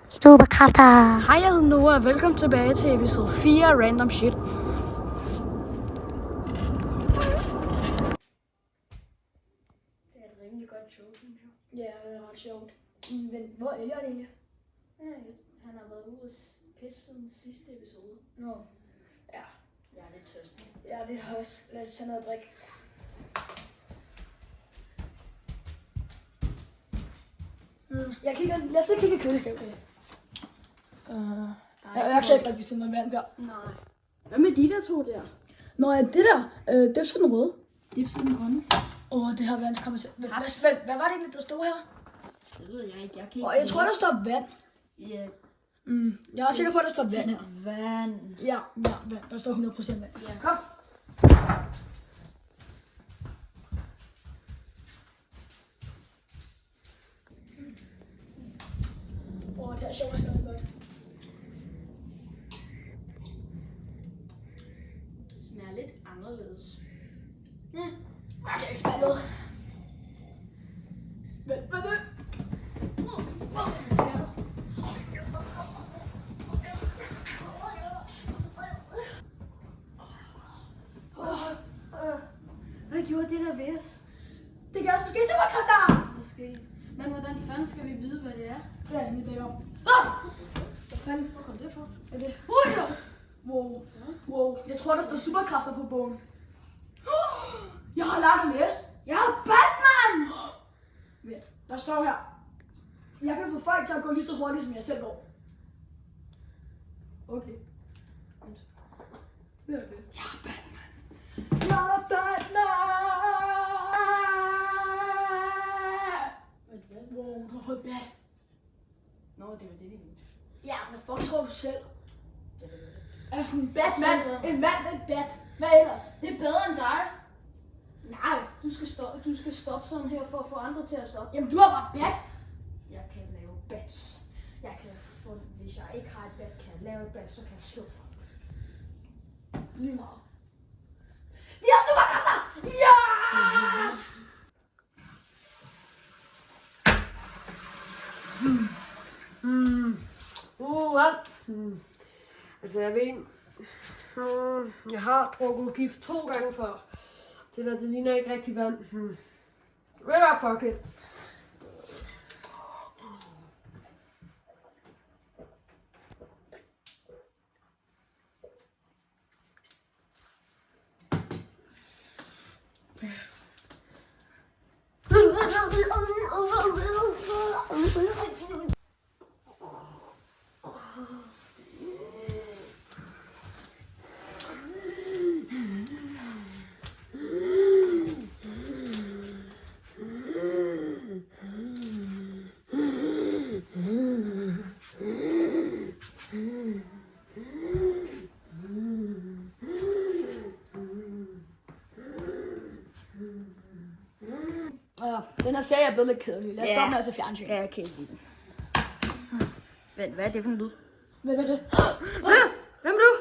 Superkræfter. Hej, jeg hedder Noah, og velkommen tilbage til episode 4 af Random Shit. Det er et rimelig godt show, synes jeg. Ja, det er ret sjovt. Men hvor er Elliot egentlig? Ja, han har været ude og pisse siden sidste episode. Nå. Ja. Jeg er lidt tørstig. Ja, det har også. Lad os tage noget drik. Jeg kigger, lad os lige kigge i køleskabet. Jeg kan ikke rigtig se noget vand der. Nej. Hvad med de der to der? Nå, ja, det der, det er sådan røde. Dips i den grønne. Det har vandskommet. Hvad var det egentlig, der stod her? Det ved jeg ikke. Jeg kan ikke. Jeg tror, der står vand. Ja. Jeg er sikker på, at der står vand her. Vand. Ja, vand. Der står 100% vand. Ja. Kom. Det her sjovt er stadig godt. Det smager lidt anderledes. Ja. Jeg kan ikke smage noget. Hvad? Hvad sker der? Hvad gjorde det der ved os? Det kan også måske superkræfter! Måske. Men hvordan fanden skal vi vide, hvad det er? Det er en idé om. Hvad fanden? Hvor kom det fra? Er det? Wow. Jeg tror, der står superkræfter på bogen. Jeg har lært at læse. Jeg er Batman! Der står her. Jeg kan få folk til at gå lige så hurtigt, som jeg selv går. Okay. Det er det. Jeg er Batman. Jeg er Batman! Wow, du har fået bat. Nå, det var det, vi mente. Ja, men fuck tror du selv? Det ved jeg. Altså en Batman, en mand med et bat. Hvad ellers? Det er bedre end dig. Nej. Du skal stoppe sådan her for at få andre til at stoppe. Jamen du har bare bat. Jeg kan lave bats. Jeg kan få, hvis jeg ikke har et bat, kan jeg lave et bat, så kan jeg slå folk. Lige meget. Vi har superkræfter! Yes! Altså jeg ved, jeg har drukket gift 2 gange før. Det der, det ligner ikke rigtig vand. Ved du hvad, fuck it. Den her serie er blevet lidt kedelig. Lad os stoppe med at se fjernsyn. Ja, jeg kan ikke lide den. Vent, hvad er det for en lyd? Hvad er det? Hvem er du?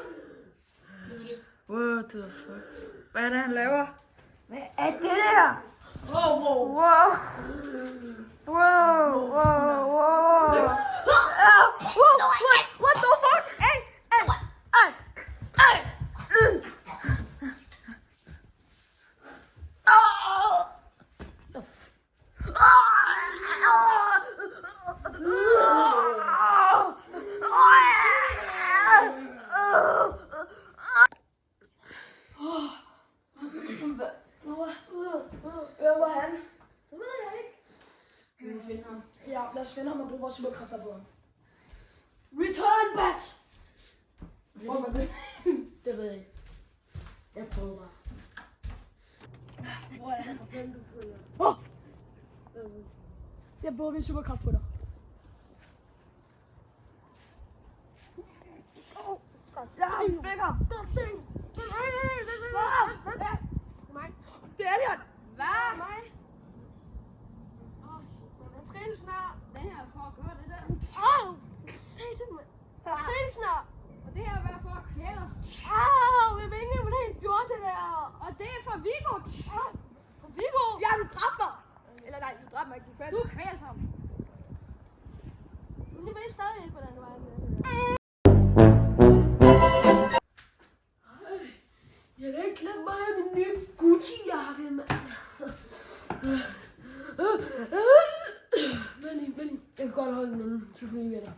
What the fuck? Hvad er det, han laver? Hvad er det der? Wow. What the fuck? Hey! Hvor var han? Det ved jeg ikke. Vi må finde ham. Ja, lad os finde ham og bruge vores superkræfter på ham. Return bat! Fuck, hvad det? Det ved jeg ikke. Jeg prøver bare. Hvor er han? Hvem du følger? Jeg bruger min superkraft på dig. Ja, I fik ham! Det er Elliot! Hvad? Mig? Prinsen den her for at gøre det der. Satan, mand. Prinsen og det her er for at kvæle os. Jeg ved ikke, hvordan han gjorde det der. Og det er fra Viggo. Fra Viggo. Ja, du dræbte mig! Eller nej, du dræbte mig ikke. Du kvælte ham. Jeg ved stadig ikke, hvordan det var med det der. Jeg kan ikke glemme mig af min nye Gucci-jakke, mand. Vent lige. Jeg kan godt holde den inde, selvfølgelig ved dig.